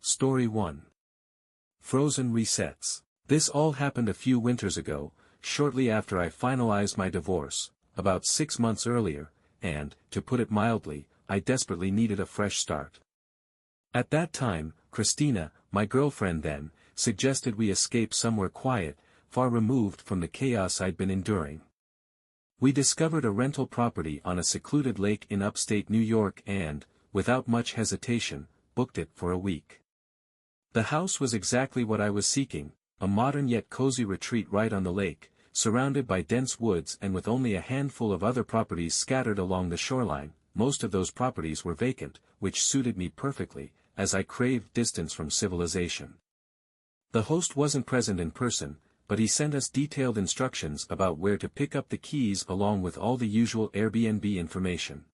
Story 1. Frozen Resets. This all happened a few winters ago, shortly after I finalized my divorce, about 6 months earlier, and, to put it mildly, I desperately needed a fresh start. At that time, Christina, my girlfriend then, suggested we escape somewhere quiet, far removed from the chaos I'd been enduring. We discovered a rental property on a secluded lake in upstate New York and, without much hesitation, booked it for a week. The house was exactly what I was seeking, a modern yet cozy retreat right on the lake, surrounded by dense woods and with only a handful of other properties scattered along the shoreline. Most of those properties were vacant, which suited me perfectly, as I craved distance from civilization. The host wasn't present in person, but he sent us detailed instructions about where to pick up the keys along with all the usual Airbnb information.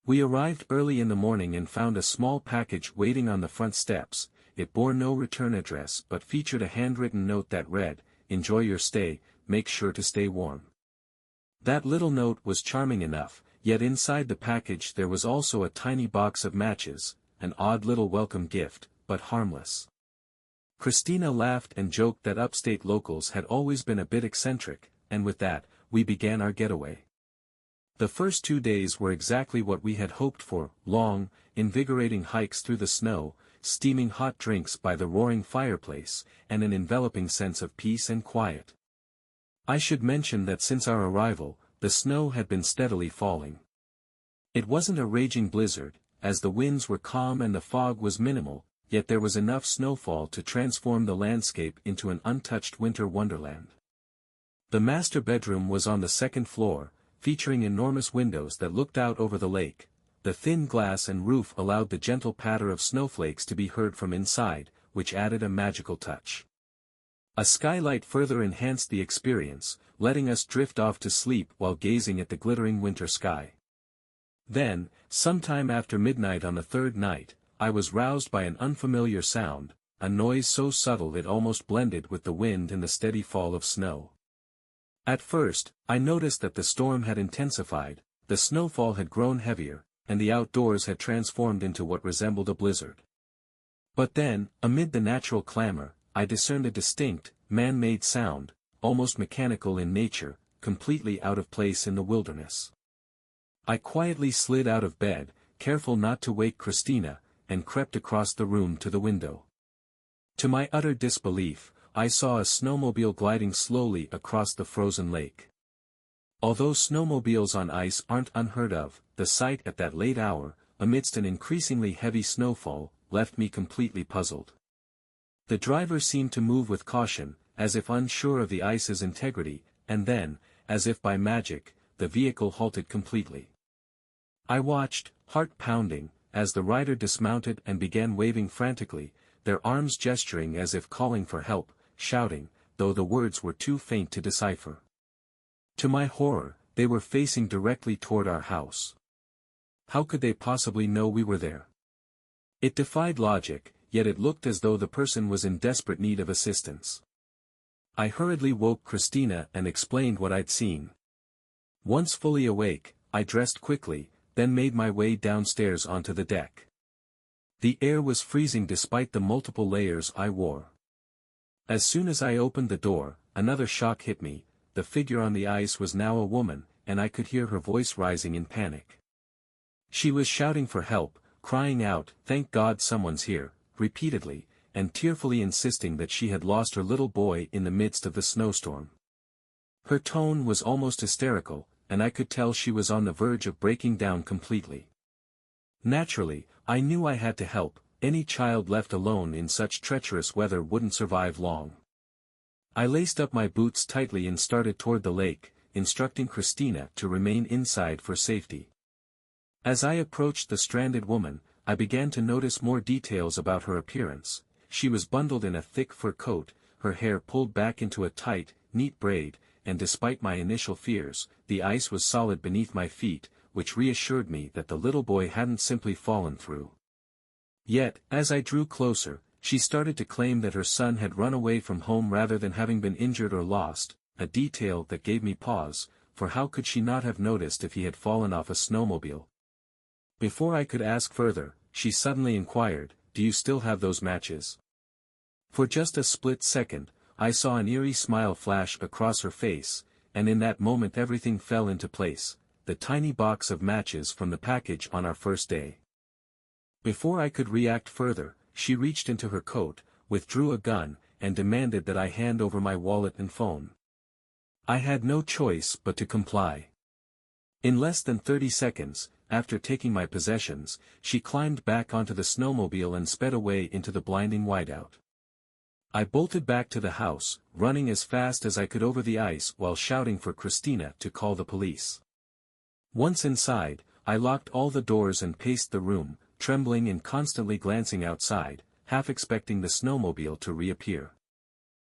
We arrived early in the morning and found a small package waiting on the front steps. It bore no return address but featured a handwritten note that read, "Enjoy your stay, make sure to stay warm." That little note was charming enough, yet inside the package there was also a tiny box of matches, an odd little welcome gift, but harmless. Christina laughed and joked that upstate locals had always been a bit eccentric, and with that, we began our getaway. The first 2 days were exactly what we had hoped for: long, invigorating hikes through the snow, steaming hot drinks by the roaring fireplace, and an enveloping sense of peace and quiet. I should mention that since our arrival, the snow had been steadily falling. It wasn't a raging blizzard, as the winds were calm and the fog was minimal, yet there was enough snowfall to transform the landscape into an untouched winter wonderland. The master bedroom was on the second floor, featuring enormous windows that looked out over the lake. The thin glass and roof allowed the gentle patter of snowflakes to be heard from inside, which added a magical touch. A skylight further enhanced the experience, letting us drift off to sleep while gazing at the glittering winter sky. Then, sometime after midnight on the third night, I was roused by an unfamiliar sound, a noise so subtle it almost blended with the wind and the steady fall of snow. At first, I noticed that the storm had intensified, the snowfall had grown heavier, and the outdoors had transformed into what resembled a blizzard. But then, amid the natural clamor, I discerned a distinct, man-made sound, almost mechanical in nature, completely out of place in the wilderness. I quietly slid out of bed, careful not to wake Christina, and crept across the room to the window. To my utter disbelief, I saw a snowmobile gliding slowly across the frozen lake. Although snowmobiles on ice aren't unheard of, the sight at that late hour, amidst an increasingly heavy snowfall, left me completely puzzled. The driver seemed to move with caution, as if unsure of the ice's integrity, and then, as if by magic, the vehicle halted completely. I watched, heart pounding, as the rider dismounted and began waving frantically, their arms gesturing as if calling for help, shouting, though the words were too faint to decipher. To my horror, they were facing directly toward our house. How could they possibly know we were there? It defied logic, yet it looked as though the person was in desperate need of assistance. I hurriedly woke Christina and explained what I'd seen. Once fully awake, I dressed quickly, then made my way downstairs onto the deck. The air was freezing despite the multiple layers I wore. As soon as I opened the door, another shock hit me. The figure on the ice was now a woman, and I could hear her voice rising in panic. She was shouting for help, crying out, "Thank God someone's here," repeatedly, and tearfully insisting that she had lost her little boy in the midst of the snowstorm. Her tone was almost hysterical, and I could tell she was on the verge of breaking down completely. Naturally, I knew I had to help. Any child left alone in such treacherous weather wouldn't survive long. I laced up my boots tightly and started toward the lake, instructing Christina to remain inside for safety. As I approached the stranded woman, I began to notice more details about her appearance. She was bundled in a thick fur coat, her hair pulled back into a tight, neat braid, and despite my initial fears, the ice was solid beneath my feet, which reassured me that the little boy hadn't simply fallen through. Yet, as I drew closer, she started to claim that her son had run away from home rather than having been injured or lost, a detail that gave me pause, for how could she not have noticed if he had fallen off a snowmobile? Before I could ask further, she suddenly inquired, do you still have those matches?" For just a split second, I saw an eerie smile flash across her face, and in that moment everything fell into place, the tiny box of matches from the package on our first day. Before I could react further, she reached into her coat, withdrew a gun, and demanded that I hand over my wallet and phone. I had no choice but to comply. In less than 30 seconds, after taking my possessions, she climbed back onto the snowmobile and sped away into the blinding whiteout. I bolted back to the house, running as fast as I could over the ice while shouting for Christina to call the police. Once inside, I locked all the doors and paced the room, trembling and constantly glancing outside, half expecting the snowmobile to reappear.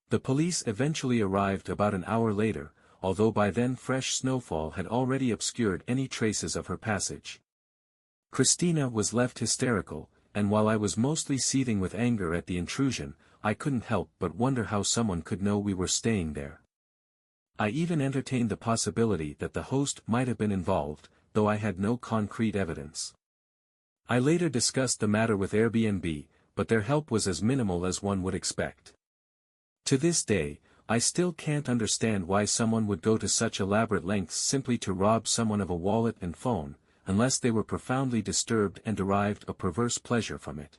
The police eventually arrived about an hour later, although by then fresh snowfall had already obscured any traces of her passage. Christina was left hysterical, and while I was mostly seething with anger at the intrusion, I couldn't help but wonder how someone could know we were staying there. I even entertained the possibility that the host might have been involved, though I had no concrete evidence. I later discussed the matter with Airbnb, but their help was as minimal as one would expect. To this day, I still can't understand why someone would go to such elaborate lengths simply to rob someone of a wallet and phone, unless they were profoundly disturbed and derived a perverse pleasure from it.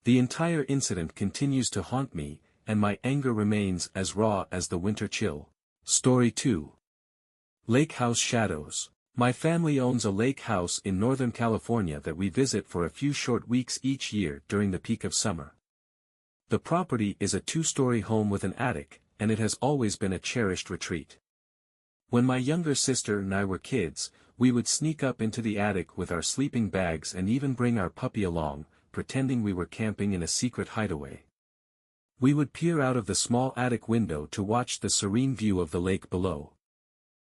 The entire incident continues to haunt me, and my anger remains as raw as the winter chill. Story 2. Lake House Shadows. My family owns a lake house in Northern California that we visit for a few short weeks each year during the peak of summer. The property is a 2-story home with an attic, and it has always been a cherished retreat. When my younger sister and I were kids, we would sneak up into the attic with our sleeping bags and even bring our puppy along, pretending we were camping in a secret hideaway. We would peer out of the small attic window to watch the serene view of the lake below.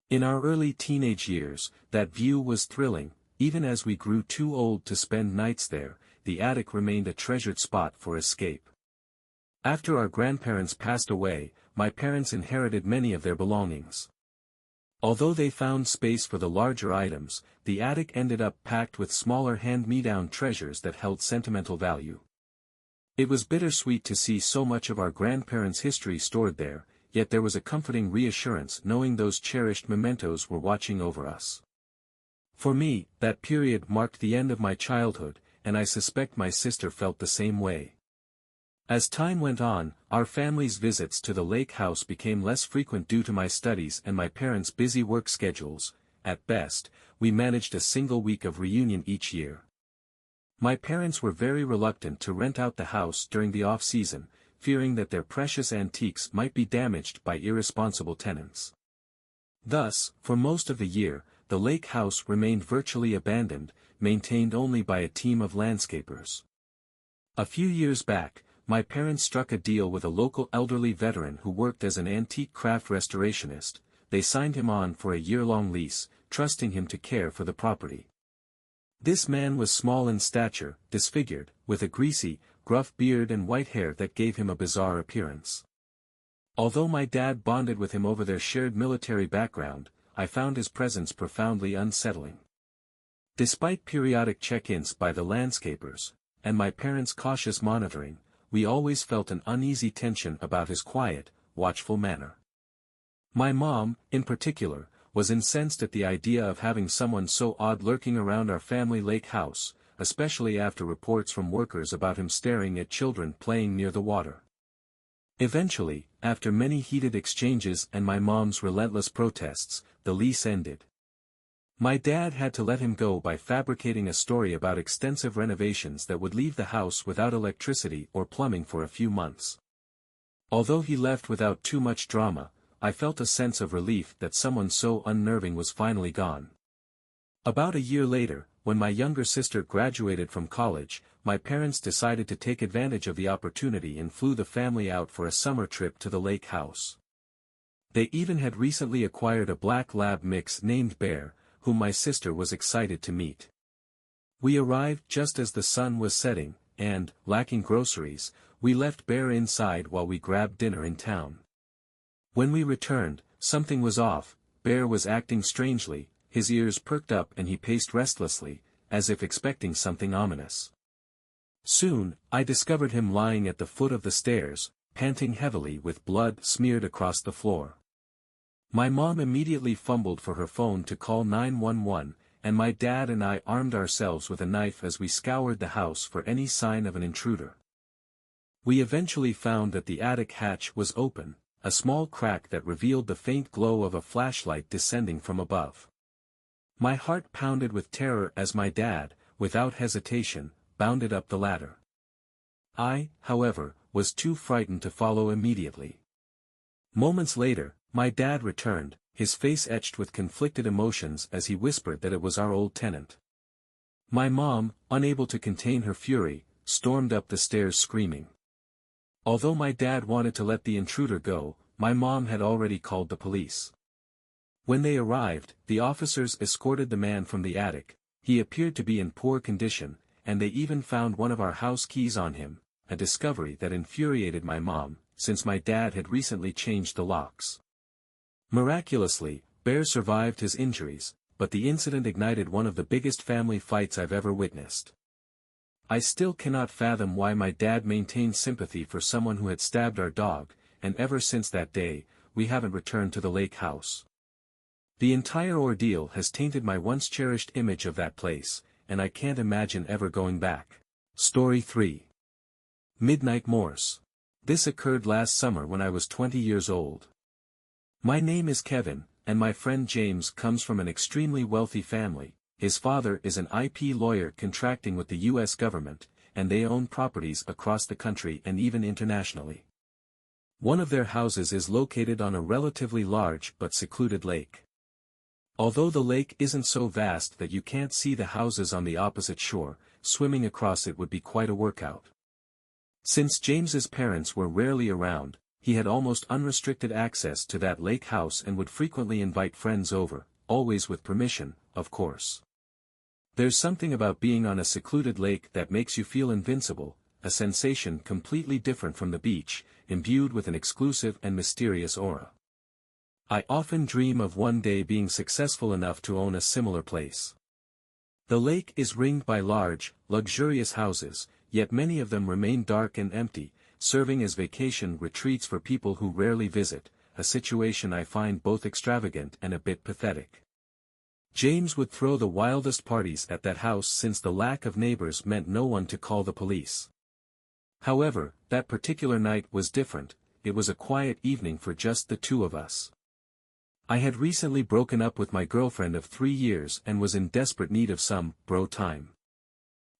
In our early teenage years, that view was thrilling. Even as we grew too old to spend nights there, the attic remained a treasured spot for escape. After our grandparents passed away, my parents inherited many of their belongings. Although they found space for the larger items, the attic ended up packed with smaller hand-me-down treasures that held sentimental value. It was bittersweet to see so much of our grandparents' history stored there, yet there was a comforting reassurance knowing those cherished mementos were watching over us. For me, that period marked the end of my childhood, and I suspect my sister felt the same way. As time went on, our family's visits to the lake house became less frequent due to my studies and my parents' busy work schedules. At best, we managed a single week of reunion each year. My parents were very reluctant to rent out the house during the off-season, fearing that their precious antiques might be damaged by irresponsible tenants. Thus, for most of the year, the lake house remained virtually abandoned, maintained only by a team of landscapers. A few years back, my parents struck a deal with a local elderly veteran who worked as an antique craft restorationist. They signed him on for a year-long lease, trusting him to care for the property. This man was small in stature, disfigured, with a greasy, gruff beard and white hair that gave him a bizarre appearance. Although my dad bonded with him over their shared military background, I found his presence profoundly unsettling. Despite periodic check-ins by the landscapers, and my parents' cautious monitoring, we always felt an uneasy tension about his quiet, watchful manner. My mom, in particular, was incensed at the idea of having someone so odd lurking around our family lake house, especially after reports from workers about him staring at children playing near the water. Eventually, after many heated exchanges and my mom's relentless protests, the lease ended. My dad had to let him go by fabricating a story about extensive renovations that would leave the house without electricity or plumbing for a few months. Although he left without too much drama, I felt a sense of relief that someone so unnerving was finally gone. About a year later, when my younger sister graduated from college, my parents decided to take advantage of the opportunity and flew the family out for a summer trip to the lake house. They even had recently acquired a black lab mix named Bear, whom my sister was excited to meet. We arrived just as the sun was setting, and, lacking groceries, we left Bear inside while we grabbed dinner in town. When we returned, something was off. Bear was acting strangely, his ears perked up and he paced restlessly, as if expecting something ominous. Soon, I discovered him lying at the foot of the stairs, panting heavily with blood smeared across the floor. My mom immediately fumbled for her phone to call 911, and my dad and I armed ourselves with a knife as we scoured the house for any sign of an intruder. We eventually found that the attic hatch was open, a small crack that revealed the faint glow of a flashlight descending from above. My heart pounded with terror as my dad, without hesitation, bounded up the ladder. I, however, was too frightened to follow immediately. Moments later, my dad returned, his face etched with conflicted emotions as he whispered that it was our old tenant. My mom, unable to contain her fury, stormed up the stairs screaming. Although my dad wanted to let the intruder go, my mom had already called the police. When they arrived, the officers escorted the man from the attic. He appeared to be in poor condition, and they even found one of our house keys on him, a discovery that infuriated my mom, since my dad had recently changed the locks. Miraculously, Bear survived his injuries, but the incident ignited one of the biggest family fights I've ever witnessed. I still cannot fathom why my dad maintained sympathy for someone who had stabbed our dog, and ever since that day, we haven't returned to the lake house. The entire ordeal has tainted my once cherished image of that place, and I can't imagine ever going back. Story 3. Midnight Morse. This occurred last summer when I was 20 years old. My name is Kevin, and my friend James comes from an extremely wealthy family. His father is an IP lawyer contracting with the U.S. government, and they own properties across the country and even internationally. One of their houses is located on a relatively large but secluded lake. Although the lake isn't so vast that you can't see the houses on the opposite shore, swimming across it would be quite a workout. Since James's parents were rarely around, he had almost unrestricted access to that lake house and would frequently invite friends over, always with permission, of course. There's something about being on a secluded lake that makes you feel invincible, a sensation completely different from the beach, imbued with an exclusive and mysterious aura. I often dream of one day being successful enough to own a similar place. The lake is ringed by large, luxurious houses, yet many of them remain dark and empty, serving as vacation retreats for people who rarely visit, a situation I find both extravagant and a bit pathetic. James would throw the wildest parties at that house since the lack of neighbors meant no one to call the police. However, that particular night was different. It was a quiet evening for just the two of us. I had recently broken up with my girlfriend of 3 years and was in desperate need of some bro time.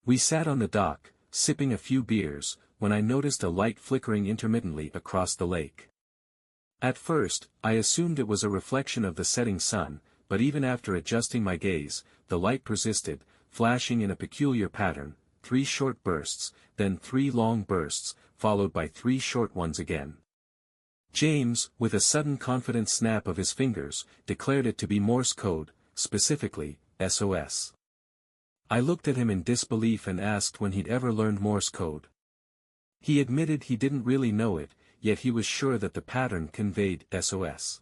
We sat on the dock, sipping a few beers, when I noticed a light flickering intermittently across the lake. At first, I assumed it was a reflection of the setting sun, but even after adjusting my gaze, the light persisted, flashing in a peculiar pattern, 3 short bursts, then 3 long bursts, followed by 3 short ones again. James, with a sudden confident snap of his fingers, declared it to be Morse code, specifically, SOS. I looked at him in disbelief and asked when he'd ever learned Morse code. He admitted he didn't really know it, yet he was sure that the pattern conveyed SOS.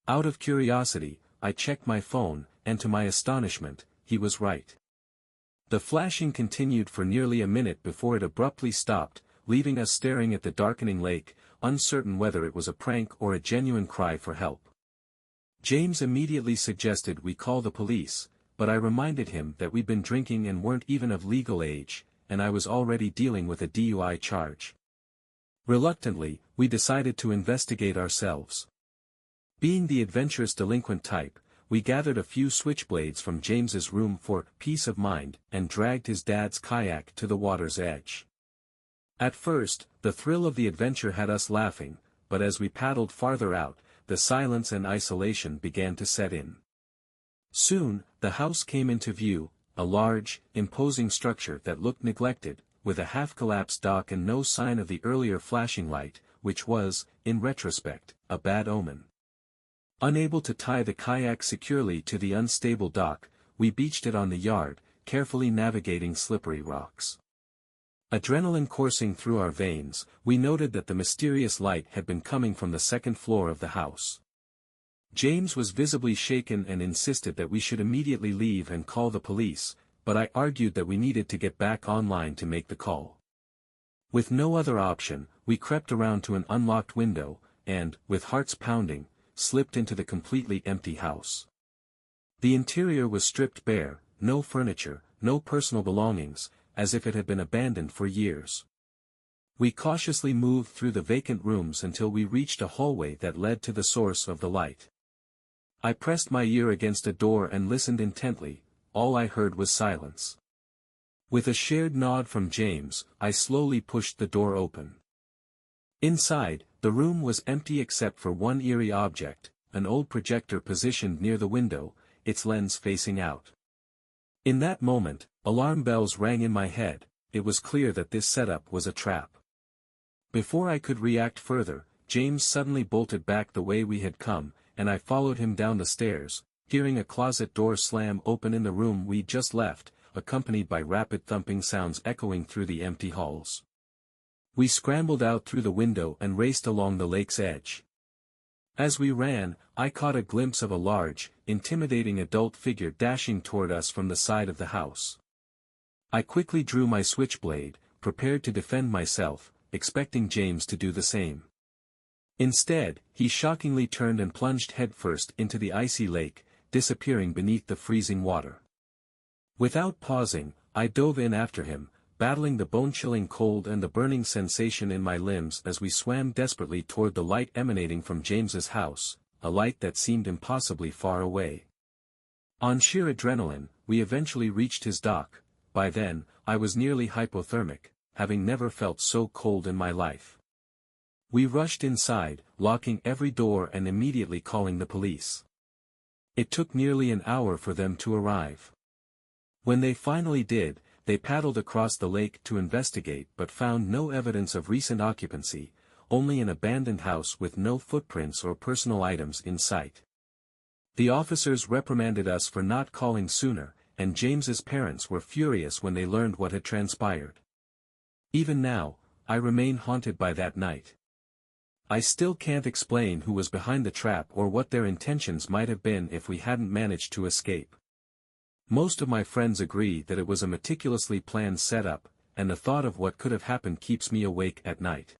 Out of curiosity, I checked my phone, and to my astonishment, he was right. The flashing continued for nearly a minute before it abruptly stopped, leaving us staring at the darkening lake, uncertain whether it was a prank or a genuine cry for help. James immediately suggested we call the police, but I reminded him that we'd been drinking and weren't even of legal age, and I was already dealing with a DUI charge. Reluctantly, we decided to investigate ourselves. Being the adventurous delinquent type, we gathered a few switchblades from James's room for peace of mind and dragged his dad's kayak to the water's edge. At first, the thrill of the adventure had us laughing, but as we paddled farther out, the silence and isolation began to set in. Soon, the house came into view, a large, imposing structure that looked neglected, with a half-collapsed dock and no sign of the earlier flashing light, which was, in retrospect, a bad omen. Unable to tie the kayak securely to the unstable dock, we beached it on the yard, carefully navigating slippery rocks. Adrenaline coursing through our veins, we noted that the mysterious light had been coming from the second floor of the house. James was visibly shaken and insisted that we should immediately leave and call the police, but I argued that we needed to get back online to make the call. With no other option, we crept around to an unlocked window, and, with hearts pounding, slipped into the completely empty house. The interior was stripped bare, no furniture, no personal belongings, as if it had been abandoned for years. We cautiously moved through the vacant rooms until we reached a hallway that led to the source of the light. I pressed my ear against a door and listened intently. All I heard was silence. With a shared nod from James, I slowly pushed the door open. Inside, the room was empty except for one eerie object, an old projector positioned near the window, its lens facing out. In that moment, alarm bells rang in my head. It was clear that this setup was a trap. Before I could react further, James suddenly bolted back the way we had come, and I followed him down the stairs, hearing a closet door slam open in the room we'd just left, accompanied by rapid thumping sounds echoing through the empty halls. We scrambled out through the window and raced along the lake's edge. As we ran, I caught a glimpse of a large, intimidating adult figure dashing toward us from the side of the house. I quickly drew my switchblade, prepared to defend myself, expecting James to do the same. Instead, he shockingly turned and plunged headfirst into the icy lake, disappearing beneath the freezing water. Without pausing, I dove in after him, battling the bone-chilling cold and the burning sensation in my limbs as we swam desperately toward the light emanating from James's house, a light that seemed impossibly far away. On sheer adrenaline, we eventually reached his dock. By then, I was nearly hypothermic, having never felt so cold in my life. We rushed inside, locking every door and immediately calling the police. It took nearly an hour for them to arrive. When they finally did, they paddled across the lake to investigate but found no evidence of recent occupancy, only an abandoned house with no footprints or personal items in sight. The officers reprimanded us for not calling sooner, and James's parents were furious when they learned what had transpired. Even now, I remain haunted by that night. I still can't explain who was behind the trap or what their intentions might have been if we hadn't managed to escape. Most of my friends agree that it was a meticulously planned setup, and the thought of what could have happened keeps me awake at night.